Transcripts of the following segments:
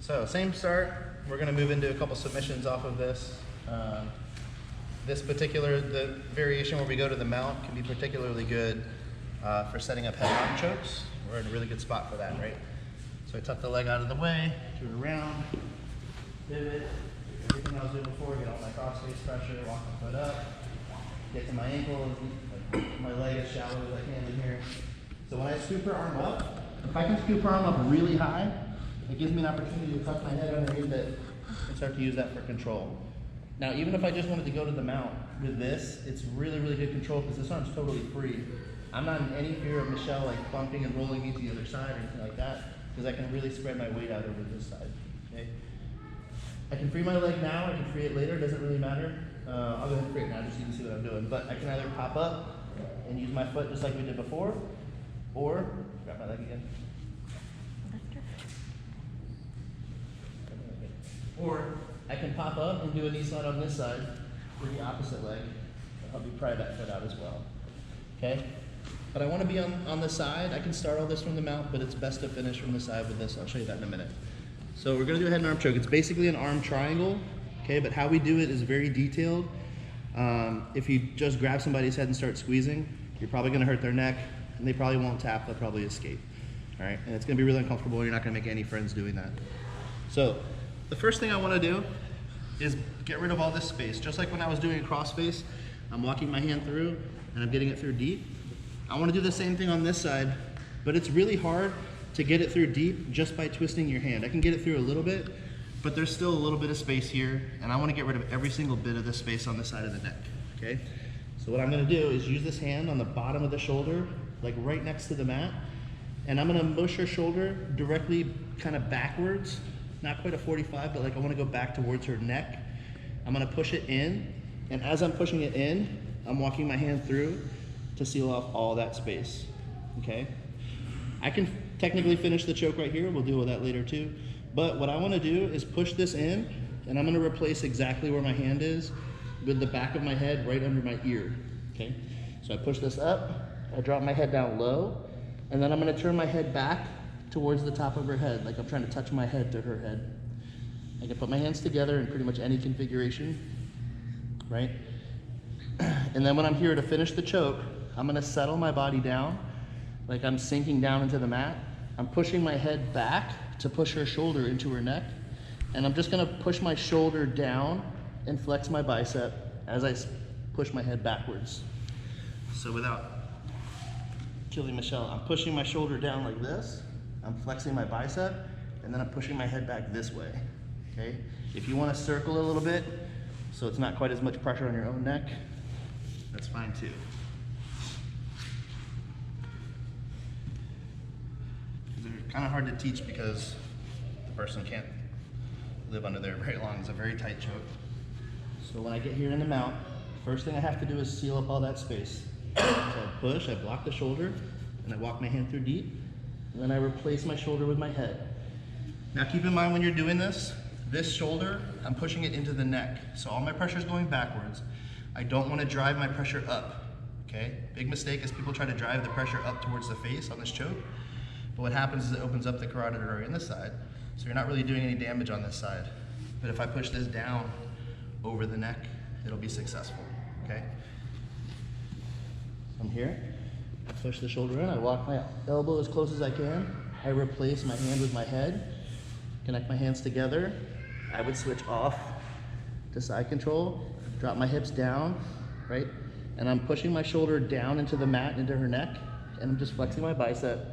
So same start. We're going to move into a couple submissions off of this. The variation where we go to the mount can be particularly good for setting up head arm chokes. We're in a really good spot for that, right? So I tuck the leg out of the way, turn around, pivot, everything I was doing before, get all my cross face pressure, walk my foot up, get to my ankle, like my leg as shallow as I can in here. So when I scoop her arm up, if I can scoop her arm up really high, it gives me an opportunity to tuck my head underneath it and start to use that for control. Now, even if I just wanted to go to the mount with this, it's really, really good control because this arm's totally free. I'm not in any fear of Michelle like bumping and rolling me to the other side or anything like that because I can really spread my weight out over this side, okay? I can free my leg now, I can free it later, it doesn't really matter. I'll go ahead and free it now just so you can see what I'm doing. But I can either pop up and use my foot just like we did before, or, grab my leg again. Or I can pop up and do a knee slide on this side with the opposite leg. I'll help you pry that foot out as well, okay? But I want to be on the side. I can start all this from the mount, but it's best to finish from the side with this. I'll show you that in a minute. So we're going to do a head and arm choke. It's basically an arm triangle, okay? But how we do it is very detailed. If you just grab somebody's head and start squeezing, you're probably going to hurt their neck, and they probably won't tap. They'll probably escape, all right? And it's going to be really uncomfortable. You're not going to make any friends doing that. So the first thing I want to do is get rid of all this space. Just like when I was doing a cross face, I'm walking my hand through and I'm getting it through deep. I want to do the same thing on this side, but it's really hard to get it through deep just by twisting your hand. I can get it through a little bit, but there's still a little bit of space here, and I want to get rid of every single bit of this space on the side of the neck, okay? So what I'm going to do is use this hand on the bottom of the shoulder, like right next to the mat, and I'm going to mush her shoulder directly kind of backwards. Not quite a 45, but like I want to go back towards her neck. I'm going to push it in, and as I'm pushing it in, I'm walking my hand through to seal off all that space, okay? I can technically finish the choke right here. We'll deal with that later too. But what I want to do is push this in, and I'm going to replace exactly where my hand is with the back of my head right under my ear, okay? So I push this up, I drop my head down low, and then I'm going to turn my head back towards the top of her head, like I'm trying to touch my head to her head. I can put my hands together in pretty much any configuration, right? And then when I'm here to finish the choke, I'm gonna settle my body down, like I'm sinking down into the mat. I'm pushing my head back to push her shoulder into her neck, and I'm just gonna push my shoulder down and flex my bicep as I push my head backwards. So without killing Michelle, I'm pushing my shoulder down like this, I'm flexing my bicep, and then I'm pushing my head back this way, okay? If you want to circle a little bit, so it's not quite as much pressure on your own neck, that's fine too. They're kind of hard to teach because the person can't live under there very long. It's a very tight choke. So when I get here in the mount, first thing I have to do is seal up all that space. So I push, I block the shoulder, and I walk my hand through deep. And then I replace my shoulder with my head. Now keep in mind when you're doing this shoulder, I'm pushing it into the neck. So all my pressure is going backwards. I don't want to drive my pressure up, okay? Big mistake is people try to drive the pressure up towards the face on this choke. But what happens is it opens up the carotid artery on this side. So you're not really doing any damage on this side. But if I push this down over the neck, it'll be successful, okay? I'm here. I push the shoulder in, I walk my elbow as close as I can. I replace my hand with my head, connect my hands together. I would switch off to side control, drop my hips down, right? And I'm pushing my shoulder down into the mat, into her neck, and I'm just flexing my bicep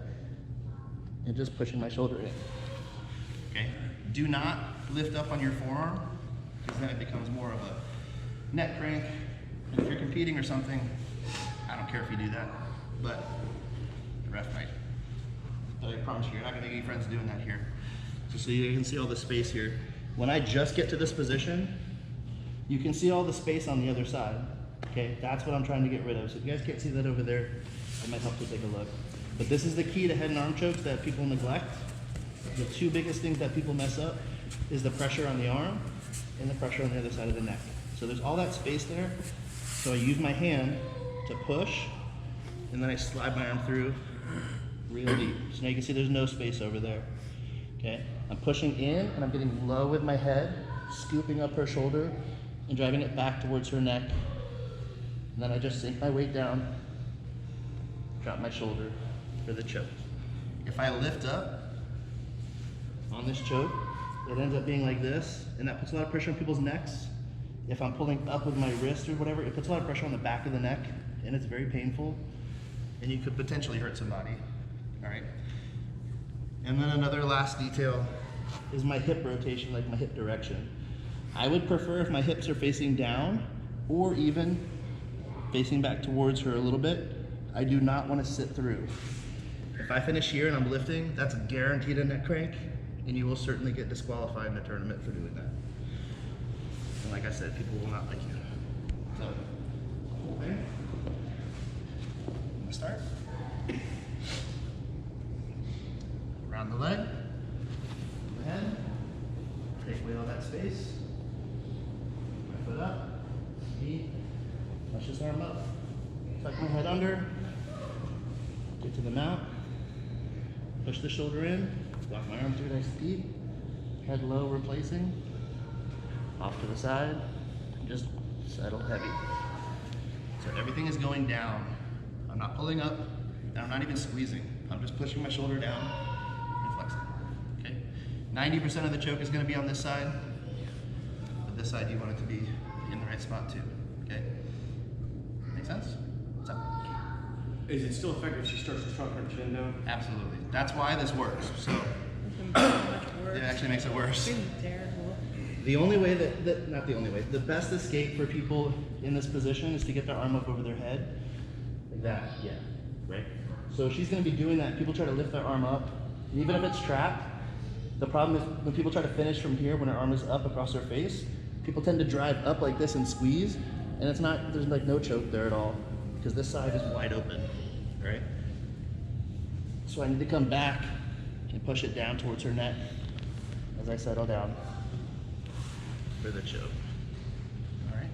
and just pushing my shoulder in. Okay, do not lift up on your forearm, because then it becomes more of a neck crank. And if you're competing or something, I don't care if you do that. But the ref might. But I promise you, you're not going to make any friends doing that here. Just so you can see all the space here. When I just get to this position, you can see all the space on the other side. Okay, that's what I'm trying to get rid of. So if you guys can't see that over there, it might help to take a look. But this is the key to head and arm chokes that people neglect. The two biggest things that people mess up is the pressure on the arm and the pressure on the other side of the neck. So there's all that space there. So I use my hand to push, and then I slide my arm through real deep. So now you can see there's no space over there. okay? I'm pushing in and I'm getting low with my head, scooping up her shoulder and driving it back towards her neck. And then I just sink my weight down, drop my shoulder for the choke. If I lift up on this choke, it ends up being like this, and that puts a lot of pressure on people's necks. If I'm pulling up with my wrist or whatever, it puts a lot of pressure on the back of the neck, and it's very painful, and you could potentially hurt somebody, all right? And then another last detail is my hip rotation, like my hip direction. I would prefer if my hips are facing down or even facing back towards her a little bit. I do not want to sit through. If I finish here and I'm lifting, that's guaranteed a neck crank, and you will certainly get disqualified in the tournament for doing that. And like I said, people will not like you. So, okay. I'm gonna start. Around the leg, the head, take away all that space. My foot up, knee, push this arm up, tuck my head under, get to the mount, push the shoulder in, walk my arm through nice deep, head low replacing, off to the side, just settle heavy. So everything is going down. I'm not pulling up, and I'm not even squeezing. I'm just pushing my shoulder down and flexing, okay? 90% of the choke is gonna be on this side, but this side you want it to be in the right spot too, okay? Make sense? What's up? Is it still effective if she starts to tuck her chin down? Absolutely. That's why this works. So it actually makes it worse. Terrible. The only way not the only way, the best escape for people in this position is to get their arm up over their head. Like that, yeah, right? So she's gonna be doing that. People try to lift their arm up. And even if it's trapped, the problem is when people try to finish from here, when her arm is up across her face, people tend to drive up like this and squeeze, and it's not, there's like no choke there at all, because this side is wide open, right? So I need to come back and push it down towards her neck as I settle down for the choke. All right.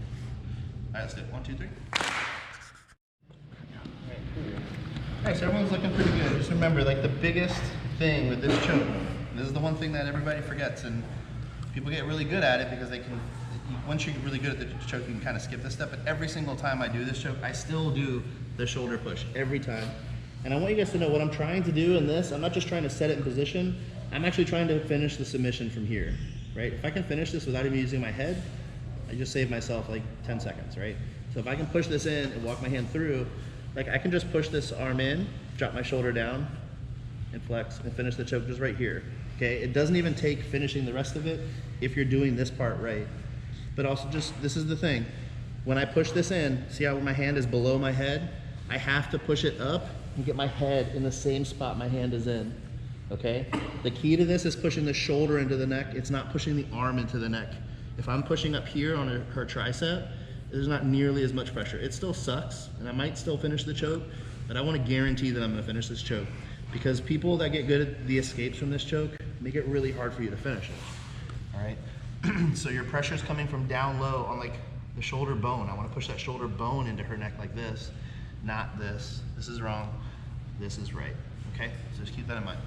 All right, let's do it. 1, 2, 3. All right, so everyone's looking pretty good. Just remember, like the biggest thing with this choke, this is the one thing that everybody forgets, and people get really good at it because they can, once you get really good at the choke, you can kind of skip this step, but every single time I do this choke, I still do the shoulder push, every time. And I want you guys to know what I'm trying to do in this, I'm not just trying to set it in position, I'm actually trying to finish the submission from here, right? If I can finish this without even using my head, I just save myself like 10 seconds, right? So if I can push this in and walk my hand through, like I can just push this arm in, drop my shoulder down, and flex, and finish the choke just right here, okay? It doesn't even take finishing the rest of it if you're doing this part right. But also just, this is the thing, when I push this in, see how my hand is below my head? I have to push it up and get my head in the same spot my hand is in, okay? The key to this is pushing the shoulder into the neck. It's not pushing the arm into the neck. If I'm pushing up here on her tricep, there's not nearly as much pressure. It still sucks, and I might still finish the choke, but I want to guarantee that I'm going to finish this choke, because people that get good at the escapes from this choke make it really hard for you to finish it, all right? So your pressure is coming from down low on like the shoulder bone. I want to push that shoulder bone into her neck like this, not this. This is wrong, this is right, okay? So just keep that in mind.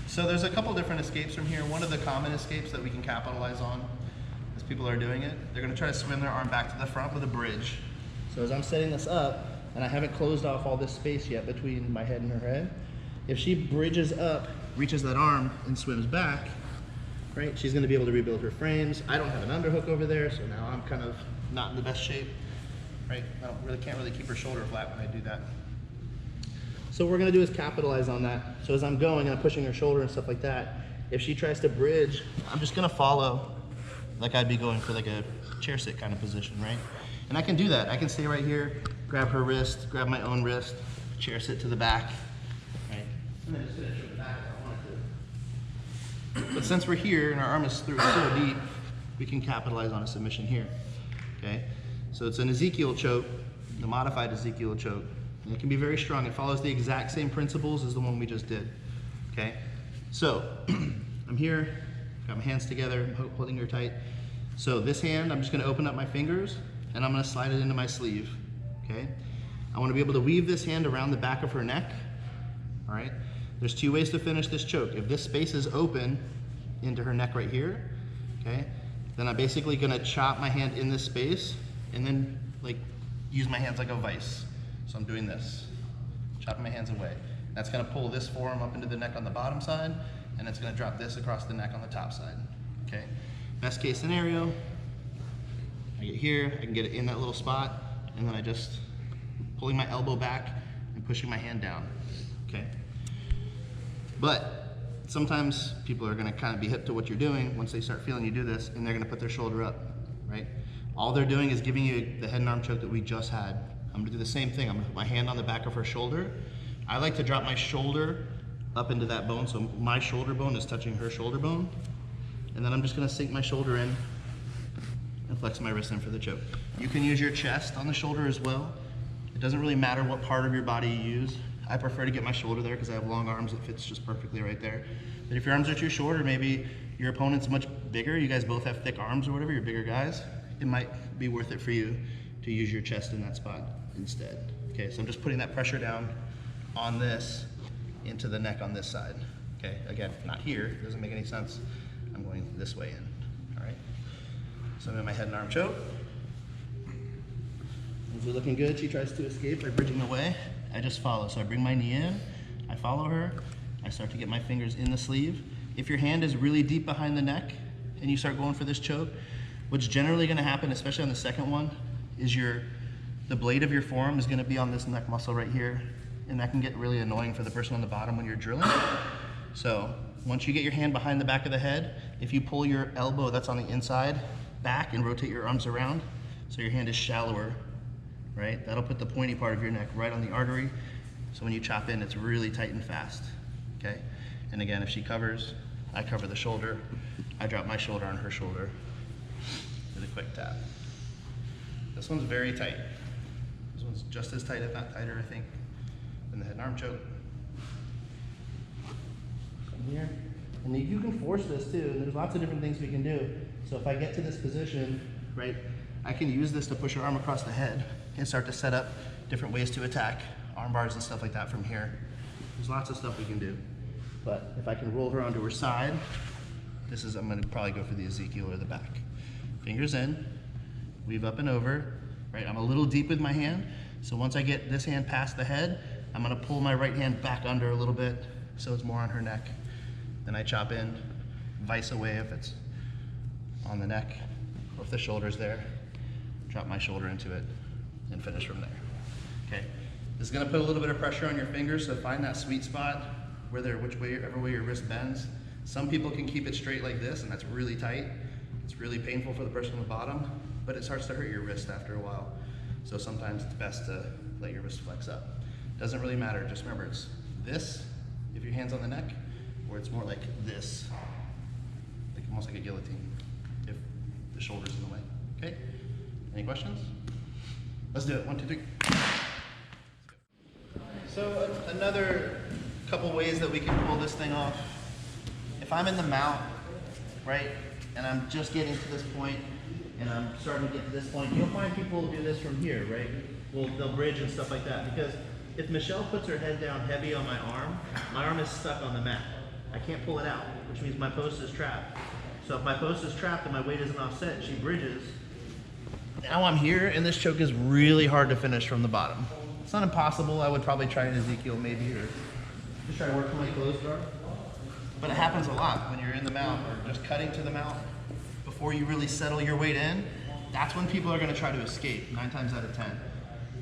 So there's a couple different escapes from here. One of the common escapes that we can capitalize on as people are doing it, they're gonna try to swim their arm back to the front with a bridge. So as I'm setting this up, and I haven't closed off all this space yet between my head and her head, if she bridges up, reaches that arm, and swims back, right, she's gonna be able to rebuild her frames. I don't have an underhook over there, so now I'm kind of not in the best shape, right? I can't really keep her shoulder flat when I do that. So what we're gonna do is capitalize on that. So as I'm going and I'm pushing her shoulder and stuff like that, if she tries to bridge, I'm just gonna follow like I'd be going for like a chair sit kind of position, right? And I can do that. I can stay right here, grab her wrist, grab my own wrist, chair sit to the back, right? And then just finish with the back if I wanted to. But since we're here and our arm is through so deep, we can capitalize on a submission here, okay? So it's an Ezekiel choke, the modified Ezekiel choke. And it can be very strong. It follows the exact same principles as the one we just did, okay? So I'm here, got my hands together, I'm holding her tight. So this hand, I'm just gonna open up my fingers and I'm gonna slide it into my sleeve, okay? I wanna be able to weave this hand around the back of her neck, all right? There's two ways to finish this choke. If this space is open into her neck right here, okay, then I'm basically gonna chop my hand in this space and then like use my hands like a vice. So I'm doing this, chopping my hands away. That's gonna pull this forearm up into the neck on the bottom side, and it's gonna drop this across the neck on the top side, okay? Best case scenario, I get here, I can get it in that little spot, and then I just pulling my elbow back and pushing my hand down, okay? But sometimes people are gonna kind of be hip to what you're doing once they start feeling you do this, and they're gonna put their shoulder up, right? All they're doing is giving you the head and arm choke that we just had. I'm gonna do the same thing. I'm gonna put my hand on the back of her shoulder. I like to drop my shoulder up into that bone, so my shoulder bone is touching her shoulder bone. And then I'm just gonna sink my shoulder in and flex my wrist in for the choke. You can use your chest on the shoulder as well. It doesn't really matter what part of your body you use. I prefer to get my shoulder there because I have long arms. It fits just perfectly right there. But if your arms are too short, or maybe your opponent's much bigger, you guys both have thick arms or whatever, you're bigger guys, it might be worth it for you to use your chest in that spot instead. Okay, so I'm just putting that pressure down on this into the neck on this side. Okay, again, not here, doesn't make any sense. I'm going this way in, all right? So I'm in my head and arm choke. Things are looking good. She tries to escape by bridging away. I just follow. So I bring my knee in, I follow her, I start to get my fingers in the sleeve. If your hand is really deep behind the neck and you start going for this choke, what's generally gonna happen, especially on the second one, is the blade of your forearm is gonna be on this neck muscle right here, and that can get really annoying for the person on the bottom when you're drilling. So once you get your hand behind the back of the head, if you pull your elbow that's on the inside back and rotate your arms around, so your hand is shallower, right? That'll put the pointy part of your neck right on the artery. So when you chop in, it's really tight and fast, okay? And again, if she covers, I cover the shoulder. I drop my shoulder on her shoulder with a quick tap. This one's very tight. This one's just as tight, if not tighter, I think, than the head and arm choke. Come here. And you can force this too, and there's lots of different things we can do. So if I get to this position, right, I can use this to push her arm across the head and start to set up different ways to attack, arm bars and stuff like that from here. There's lots of stuff we can do. But if I can roll her onto her side, I'm gonna probably go for the Ezekiel or the back. Fingers in, weave up and over, right? I'm a little deep with my hand, so once I get this hand past the head, I'm gonna pull my right hand back under a little bit so it's more on her neck. Then I chop in, vice away if it's on the neck, or if the shoulder's there, drop my shoulder into it, and finish from there, okay? This is gonna put a little bit of pressure on your fingers, so find that sweet spot, whichever way your wrist bends. Some people can keep it straight like this, and that's really tight. It's really painful for the person on the bottom, but it starts to hurt your wrist after a while. So sometimes it's best to let your wrist flex up. Doesn't really matter, just remember it's this, if your hand's on the neck, or it's more like this, like almost like a guillotine, if the shoulder's in the way, okay? Any questions? Let's do it, 1, 2, 3. So another couple ways that we can pull this thing off. If I'm in the mount, right, and I'm just getting to this point, and I'm starting to get to this point, you'll find people do this from here, right? Well, they'll bridge and stuff like that, because if Michelle puts her head down heavy on my arm is stuck on the mat. I can't pull it out, which means my post is trapped. So if my post is trapped and my weight isn't offset and she bridges, now I'm here, and this choke is really hard to finish from the bottom. It's not impossible. I would probably try an Ezekiel maybe, or just try to work from my closed guard. But it happens a lot when you're in the mount or just cutting to the mount before you really settle your weight in. That's when people are gonna try to escape, 9 times out of 10.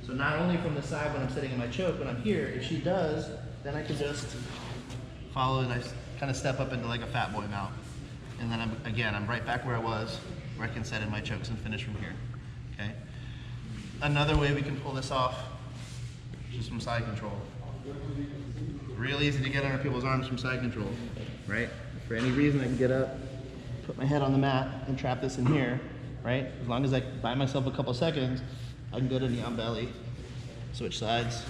So not only from the side when I'm sitting in my choke, when I'm here, if she does, then I can just follow and I kind of step up into like a fat boy mount. And then I'm right back where I was, where I can set in my chokes and finish from here, okay? Another way we can pull this off is just from side control. Real easy to get under people's arms from side control, right? If for any reason I can get up, put my head on the mat and trap this in here, right? As long as I buy myself a couple seconds, I can go to knee on belly, switch sides,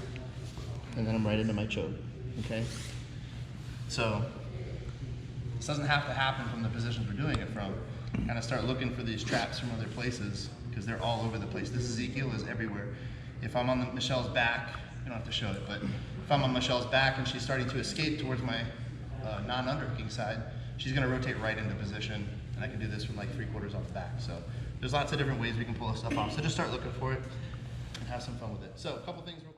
and then I'm right into my choke, okay? So this doesn't have to happen from the positions we're doing it from. Kind of start looking for these traps from other places because they're all over the place. This Ezekiel is everywhere. If I'm on Michelle's back, you don't have to show it, but if I'm on Michelle's back and she's starting to escape towards my non-underhooking side, she's gonna rotate right into position, and I can do this from like 3/4 off the back. So there's lots of different ways we can pull this stuff off. So just start looking for it and have some fun with it. So a couple things real quick.